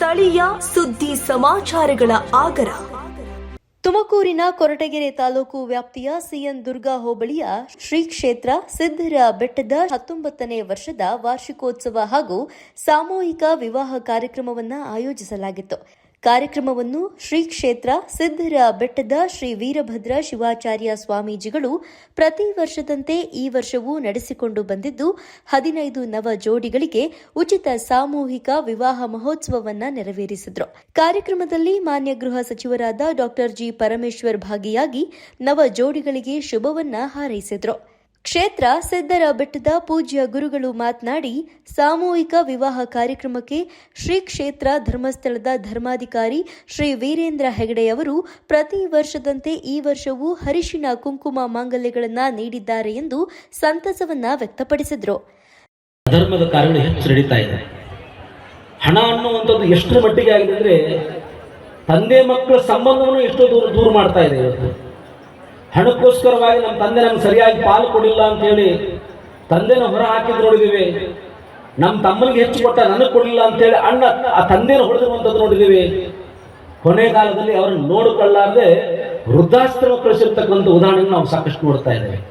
ಸ್ಥಳೀಯ ಸುದ್ದಿ ಸಮಾಚಾರಗಳ ಆಗರ. ತುಮಕೂರಿನ ಕೊರಟಗೆರೆ ತಾಲೂಕು ವ್ಯಾಪ್ತಿಯ ಸಿಎನ್ ದುರ್ಗಾ ಹೋಬಳಿಯ ಶ್ರೀ ಕ್ಷೇತ್ರ ಸಿದ್ದರ ಬೆಟ್ಟದ 19ನೇ ವರ್ಷದ ವಾರ್ಷಿಕೋತ್ಸವ ಹಾಗೂ ಸಾಮೂಹಿಕ ವಿವಾಹ ಕಾರ್ಯಕ್ರಮವನ್ನು ಆಯೋಜಿಸಲಾಗಿತ್ತು. ಕಾರ್ಯಕ್ರಮವನ್ನು ಶ್ರೀ ಕ್ಷೇತ್ರ ಸಿದ್ದರ ಬೆಟ್ಟದ ಶ್ರೀ ವೀರಭದ್ರ ಶಿವಾಚಾರ್ಯ ಸ್ವಾಮೀಜಿಗಳು ಪ್ರತಿ ವರ್ಷದಂತೆ ಈ ವರ್ಷವೂ ನಡೆಸಿಕೊಂಡು ಬಂದಿದ್ದು 15 ನವ ಜೋಡಿಗಳಿಗೆ ಉಚಿತ ಸಾಮೂಹಿಕ ವಿವಾಹ ಮಹೋತ್ಸವವನ್ನು ನೆರವೇರಿಸಿದರು. ಕಾರ್ಯಕ್ರಮದಲ್ಲಿ ಮಾನ್ಯ ಗೃಹ ಸಚಿವರಾದ ಡಾ ಜಿ ಪರಮೇಶ್ವರ್ ಭಾಗಿಯಾಗಿ ನವ ಜೋಡಿಗಳಿಗೆ ಶುಭವನ್ನ ಹಾರೈಸಿದರು. ಕ್ಷೇತ್ರ ಸಿದ್ದರ ಬೆಟ್ಟದ ಪೂಜ್ಯ ಗುರುಗಳು ಮಾತನಾಡಿ, ಸಾಮೂಹಿಕ ವಿವಾಹ ಕಾರ್ಯಕ್ರಮಕ್ಕೆ ಶ್ರೀ ಕ್ಷೇತ್ರ ಧರ್ಮಸ್ಥಳದ ಧರ್ಮಾಧಿಕಾರಿ ಶ್ರೀ ವೀರೇಂದ್ರ ಹೆಗಡೆಯವರು ಪ್ರತಿ ವರ್ಷದಂತೆ ಈ ವರ್ಷವೂ ಅರಿಶಿನ ಕುಂಕುಮ ಮಾಂಗಲ್ಯಗಳನ್ನು ನೀಡಿದ್ದಾರೆ ಎಂದು ಸಂತಸವನ್ನ ವ್ಯಕ್ತಪಡಿಸಿದರು. ಧರ್ಮದ ಕಾರ್ಯಗಳು ಹೆಚ್ಚು ನಡೀತಾ ಇದೆ. ಹಣ ಅನ್ನುವಂಥದ್ದು ಎಷ್ಟರ ಮಟ್ಟಿಗೆ ಆಗಿದೆ ಅಂದರೆ ತಂದೆ ಮಕ್ಕಳ ಸಂಬಂಧವನ್ನು ಎಷ್ಟೋ ದೂರ ಮಾಡ್ತಾ ಇದೆ. ಇವತ್ತು ಹಣಕ್ಕೋಸ್ಕರವಾಗಿ ನಮ್ಮ ತಂದೆ ನಮ್ಗೆ ಸರಿಯಾಗಿ ಪಾಲು ಕೊಡಿಲ್ಲ ಅಂತೇಳಿ ತಂದೆನ ಹೊರ ಹಾಕಿದ್ದು ನೋಡಿದ್ದೀವಿ. ನಮ್ಮ ತಮ್ಮನಿಗೆ ಹೆಚ್ಚು ಕೊಟ್ಟ ನನಗೆ ಕೊಡಲಿಲ್ಲ ಅಂತೇಳಿ ಅಣ್ಣ ಆ ತಂದೆನ ಹೊಡೆದಿರುವಂಥದ್ದು ನೋಡಿದ್ದೀವಿ. ಕೊನೆಗಾಲದಲ್ಲಿ ಅವರನ್ನು ನೋಡಿಕೊಳ್ಳಾರದೆ ವೃದ್ಧಾಶ್ರಮ ಕಳಿಸಿರ್ತಕ್ಕಂಥ ಉದಾಹರಣೆ ನಾವು ಸಾಕಷ್ಟು ನೋಡ್ತಾ ಇದ್ದೇವೆ.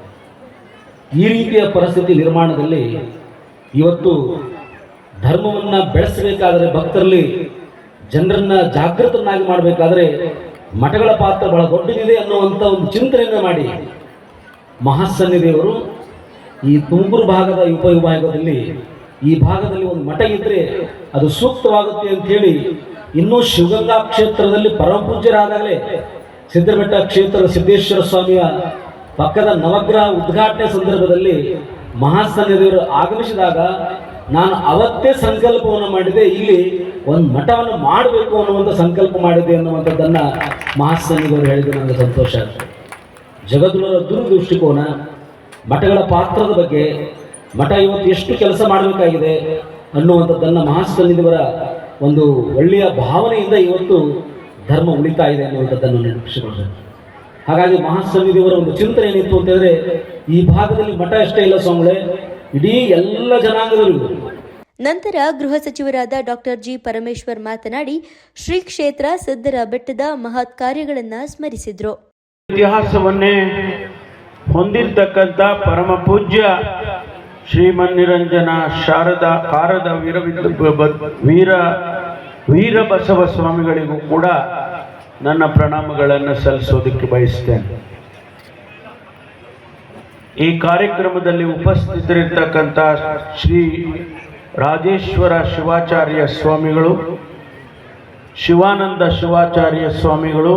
ಈ ರೀತಿಯ ಪರಿಸ್ಥಿತಿ ನಿರ್ಮಾಣದಲ್ಲಿ ಇವತ್ತು ಧರ್ಮವನ್ನು ಬೆಳೆಸಬೇಕಾದರೆ, ಭಕ್ತರಲ್ಲಿ ಜನರನ್ನ ಜಾಗೃತರನ್ನಾಗಿ ಮಾಡಬೇಕಾದ್ರೆ ಮಠಗಳ ಪಾತ್ರ ಬಹಳ ದೊಡ್ಡದಿದೆ ಅನ್ನುವಂಥ ಒಂದು ಚಿಂತನೆಯನ್ನು ಮಾಡಿ ಮಹಾಸನ್ನಿಧಿಯವರು ಈ ತುಮಕೂರು ಭಾಗದ ಉಪವಿಭಾಗದಲ್ಲಿ ಈ ಭಾಗದಲ್ಲಿ ಒಂದು ಮಠ ಇದ್ದರೆ ಅದು ಸೂಕ್ತವಾಗುತ್ತೆ ಅಂಥೇಳಿ ಇನ್ನೂ ಶಿವಗಂಗಾ ಕ್ಷೇತ್ರದಲ್ಲಿ ಪರಮಪೂಜ್ಯರಾದಾಗಲೇ ಸಿದ್ದರಬೆಟ್ಟ ಕ್ಷೇತ್ರದ ಸಿದ್ದೇಶ್ವರ ಸ್ವಾಮಿಯ ಪಕ್ಕದ ನವಗ್ರಹ ಉದ್ಘಾಟನೆ ಸಂದರ್ಭದಲ್ಲಿ ಮಹಾಸನ್ನಿಧಿಯವರು ಆಗಮಿಸಿದಾಗ ನಾನು ಅವತ್ತೇ ಸಂಕಲ್ಪವನ್ನು ಮಾಡಿದೆ, ಇಲ್ಲಿ ಒಂದು ಮಠವನ್ನು ಮಾಡಬೇಕು ಅನ್ನುವಂಥ ಸಂಕಲ್ಪ ಮಾಡಿದೆ ಅನ್ನುವಂಥದ್ದನ್ನು ಮಹಾಸನ್ನಿಧಿಯವರು ಹೇಳಿದರೆ ನನಗೆ ಸಂತೋಷ ಆಗ್ತದೆ. ಜಗದ್ಗುರುರ ದೂರದೃಷ್ಟಿಕೋನ, ಮಠಗಳ ಪಾತ್ರದ ಬಗ್ಗೆ, ಮಠ ಇವತ್ತು ಎಷ್ಟು ಕೆಲಸ ಮಾಡಬೇಕಾಗಿದೆ ಅನ್ನುವಂಥದ್ದನ್ನು ಮಹಾಸನ್ನಿಧಿಯವರ ಒಂದು ಒಳ್ಳೆಯ ಭಾವನೆಯಿಂದ ಇವತ್ತು ಧರ್ಮ ಉಳಿತಾ ಇದೆ ಅನ್ನುವಂಥದ್ದನ್ನು ನೆನಪಿಸಿಕೊಂಡ್ರೆ. ಹಾಗಾಗಿ ಮಹಾಸನ್ನಿಧಿಯವರ ಒಂದು ಚಿಂತನೆ ಏನಿತ್ತು ಅಂತಂದರೆ, ಈ ಭಾಗದಲ್ಲಿ ಮಠ ಅಷ್ಟೇ ಇಲ್ಲ ಸ್ವಾಮಿಗಳೇ, ಇಡೀ ಎಲ್ಲ ಜನಾಂಗದಲ್ಲೂ. ನಂತರ ಗೃಹ ಸಚಿವರಾದ ಡಾ ಜಿ ಪರಮೇಶ್ವರ್ ಮಾತನಾಡಿ, ಶ್ರೀ ಕ್ಷೇತ್ರ ಸಿದ್ದರ ಬೆಟ್ಟದ ಮಹತ್ ಕಾರ್ಯಗಳನ್ನು ಸ್ಮರಿಸಿದರು. ಇತಿಹಾಸವನ್ನೇ ಹೊಂದಿರತಕ್ಕಂಥ ಪರಮ ಪೂಜ್ಯ ಶ್ರೀಮನ್ನಿರಂಜನ ಶಾರದಾ ಕಾರದ ವೀರಬಸವ ಸ್ವಾಮಿಗಳಿಗೂ ಕೂಡ ನನ್ನ ಪ್ರಣಾಮಗಳನ್ನು ಸಲ್ಲಿಸೋದಕ್ಕೆ ಬಯಸ್ತೇನೆ. ಈ ಕಾರ್ಯಕ್ರಮದಲ್ಲಿ ಉಪಸ್ಥಿತರಿರ್ತಕ್ಕಂಥ ಶ್ರೀ ರಾಜೇಶ್ವರ ಶಿವಾಚಾರ್ಯ ಸ್ವಾಮಿಗಳು, ಶಿವಾನಂದ ಶಿವಾಚಾರ್ಯ ಸ್ವಾಮಿಗಳು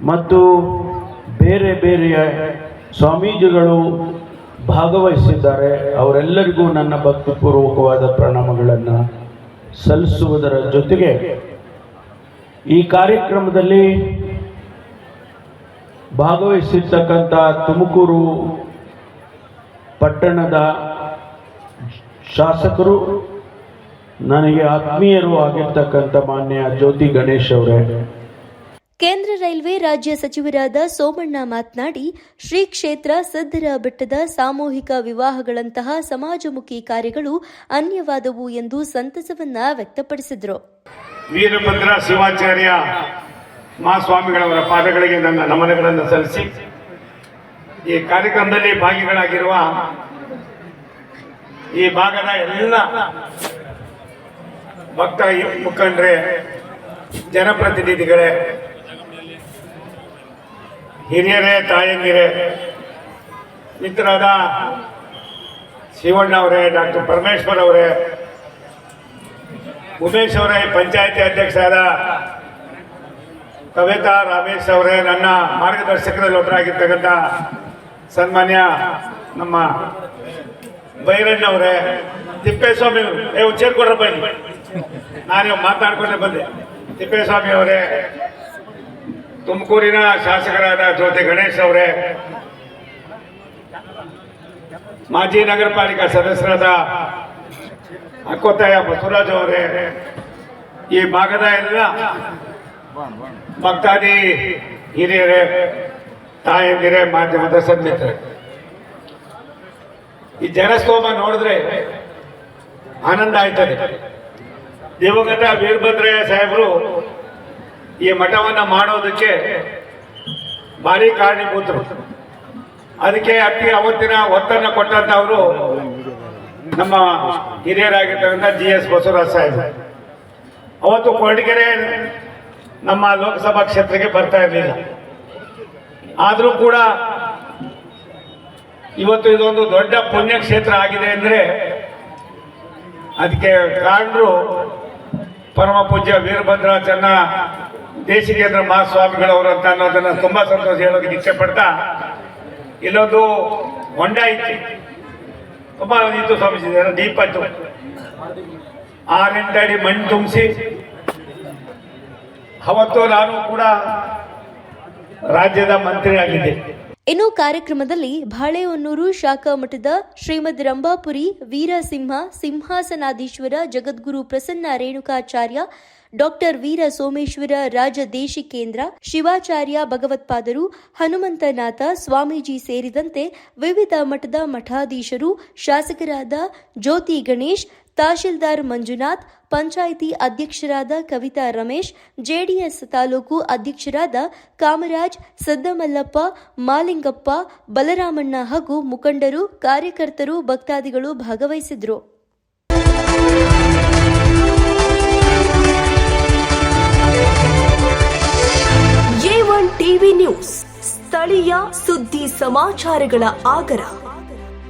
ಮತ್ತು ಬೇರೆ ಬೇರೆಯ ಸ್ವಾಮೀಜಿಗಳು ಭಾಗವಹಿಸಿದ್ದಾರೆ. ಅವರೆಲ್ಲರಿಗೂ ನನ್ನ ಭಕ್ತಿಪೂರ್ವಕವಾದ ಪ್ರಣಾಮಗಳನ್ನು ಸಲ್ಲಿಸುವುದರ ಜೊತೆಗೆ ಈ ಕಾರ್ಯಕ್ರಮದಲ್ಲಿ ಭಾಗವಹಿಸಿರ್ತಕ್ಕಂಥ ತುಮಕೂರು ಪಟ್ಟಣದ ಶಾಸಕರು, ನನಗೆ ಆತ್ಮೀಯರು ಆಗಿರ್ತಕ್ಕಂಥ ಮಾನ್ಯ ಜ್ಯೋತಿ ಗಣೇಶ್ ಅವರೇ, ಕೇಂದ್ರ ರೈಲ್ವೆ ರಾಜ್ಯ ಸಚಿವರಾದ ಸೋಮಣ್ಣ ಮಾತನಾಡಿ, ಶ್ರೀ ಕ್ಷೇತ್ರ ಸಿದ್ದರ ಬೆಟ್ಟದ ಸಾಮೂಹಿಕ ವಿವಾಹಗಳಂತಹ ಸಮಾಜಮುಖಿ ಕಾರ್ಯಗಳು ಅನ್ಯವಾದವು ಎಂದು ಸಂತಸವನ್ನ ವ್ಯಕ್ತಪಡಿಸಿದರು. ವೀರಭದ್ರ ಶಿವಾಚಾರ್ಯ ಮಹಾಸ್ವಾಮಿಗಳವರ ಪಾದಗಳಿಗೆ ನನ್ನ ನಮನಗಳನ್ನು ಸಲ್ಲಿಸಿ, ಈ ಕಾರ್ಯಕ್ರಮದಲ್ಲಿ ಭಾಗಿಗಳಾಗಿರುವ ಈ ಭಾಗದ ಎಲ್ಲ ಭಕ್ತ ಮುಖಂಡರೇ, ಜನಪ್ರತಿನಿಧಿಗಳೇ, ಹಿರಿಯರೇ, ತಾಯಂದಿರೇ, ಮಿತ್ರರಾದ ಶಿವಣ್ಣ ಅವರೇ, ಡಾಕ್ಟರ್ ಪರಮೇಶ್ವರ್ ಅವರೇ, ಉಮೇಶ್ ಅವರೇ, ಪಂಚಾಯತಿ ಅಧ್ಯಕ್ಷರಾದ ಕವಿತಾ ರಾಮೇಶ್ ಅವರೇ, ನನ್ನ ಮಾರ್ಗದರ್ಶಕರಲ್ಲಿ ಒಬ್ಬರಾಗಿರ್ತಕ್ಕಂಥ ಸನ್ಮಾನ್ಯ ನಮ್ಮ ಬೈರಣ್ಣವರೇ, ತಿಪ್ಪೇಸ್ವಾಮಿ ಅವರು, ಚೇರ್ಕೊಡ್ರ ಬನ್ನಿ, ನಾನು ಮಾತಾಡ್ಕೊಂಡೆ ಬಂದೆ. ತಿಪ್ಪೇಸ್ವಾಮಿ ಅವರೇ, ತುಮಕೂರಿನ ಶಾಸಕರಾದ ಜ್ಯೋತಿ ಗಣೇಶ್ ಅವರೇ, ಮಾಜಿ ನಗರ ಪಾಲಿಕಾ ಸದಸ್ಯರಾದ ಅಕ್ಕೋತಾಯ ಬಸವರಾಜ್ ಅವರೇ, ಈ ಭಾಗದ ಎಲ್ಲ ಭಕ್ತಾದಿ ಹಿರಿಯರೇ, ತಾಯಂದಿರೇ, ಮಾಧ್ಯಮದ ಸನ್ಮಿತ್ರರೇ, ಈ ಜನಸ್ತೋಮ ನೋಡಿದ್ರೆ ಆನಂದ ಆಯ್ತದೆ. ದಿವಂಗತ ವೀರಭದ್ರಯ್ಯ ಸಾಹೇಬರು ಈ ಮಠವನ್ನು ಮಾಡೋದಕ್ಕೆ ಭಾರಿ ಕಾರಣೀಭೂತರು. ಅದಕ್ಕೆ ಅವತ್ತಿನ ಒತ್ತನ್ನು ಕೊಟ್ಟಂತವರು ನಮ್ಮ ಹಿರಿಯರಾಗಿರ್ತಕ್ಕಂಥ GS ಬಸವರಾಜ ಸಾಹೇಬ್. ಅವತ್ತು ಕೊರಟಗೆರೆ ನಮ್ಮ ಲೋಕಸಭಾ ಕ್ಷೇತ್ರಕ್ಕೆ ಬರ್ತಾ ಇರಲಿಲ್ಲ. ಆದರೂ ಕೂಡ ಇವತ್ತು ಇದೊಂದು ದೊಡ್ಡ ಪುಣ್ಯ ಕ್ಷೇತ್ರ ಆಗಿದೆ ಅಂದರೆ ಅದಕ್ಕೆ ಕಾರಣರು ಪರಮ ಪೂಜ್ಯ ವೀರಭದ್ರ ಚನ್ನ ದೇಶಿಕೇಂದ್ರ ಮಹಾಸ್ವಾಮಿಗಳವರು ಅಂತ ಅನ್ನೋದನ್ನು ತುಂಬಾ ಸಂತೋಷ ಹೇಳೋದಕ್ಕೆ ಇಚ್ಛೆ ಪಡ್ತಾ, ಇಲ್ಲೊಂದು ಹೊಂಡ ಇತ್ತು, ತುಂಬಾ ಇತ್ತು ಸ್ವಾಮೀಜಿ, ಡೀಪ್ ಆಯ್ತು. 6-8 ಅಡಿ ಮಣ್ಣು ತುಂಬಿಸಿ ಅವತ್ತು ನಾನು ಕೂಡ ರಾಜ್ಯದ ಮಂತ್ರಿ ಆಗಿದ್ದೆ. ಇನ್ನು ಕಾರ್ಯಕ್ರಮದಲ್ಲಿ ಬಾಳೆಹೊನ್ನೂರು ಶಾಖಾ ಮಠದ ಶ್ರೀಮದ್ ರಂಭಾಪುರಿ ವೀರಸಿಂಹ ಸಿಂಹಾಸನಾಧೀಶ್ವರ ಜಗದ್ಗುರು ಪ್ರಸನ್ನ ರೇಣುಕಾಚಾರ್ಯ, ಡಾಕ್ಟರ್ ವೀರ ಸೋಮೇಶ್ವರ ರಾಜ ದೇಶಿಕೇಂದ್ರ, ಶಿವಾಚಾರ್ಯ ಭಗವತ್ಪಾದರು, ಹನುಮಂತನಾಥ ಸ್ವಾಮೀಜಿ ಸೇರಿದಂತೆ ವಿವಿಧ ಮಠದ ಮಠಾಧೀಶರು, ಶಾಸಕರಾದ ಜ್ಯೋತಿ ಗಣೇಶ್, ತಹಶೀಲ್ದಾರ್ ಮಂಜುನಾಥ್, ಪಂಚಾಯಿತಿ ಅಧ್ಯಕ್ಷರಾದ ಕವಿತಾ ರಮೇಶ್, ಜೆಡಿಎಸ್ ತಾಲೂಕು ಅಧ್ಯಕ್ಷರಾದ ಕಾಮರಾಜ್, ಸಿದ್ದಮಲ್ಲಪ್ಪ, ಮಾಲಿಂಗಪ್ಪ, ಬಲರಾಮಣ್ಣ ಹಾಗೂ ಮುಖಂಡರು, ಕಾರ್ಯಕರ್ತರು, ಭಕ್ತಾದಿಗಳು ಭಾಗವಹಿಸಿದ್ರು. A1 ಟಿವಿ ನ್ಯೂಸ್, ಸ್ಥಳೀಯ ಸುದ್ದಿ ಸಮಾಚಾರಗಳ ಆಗರ.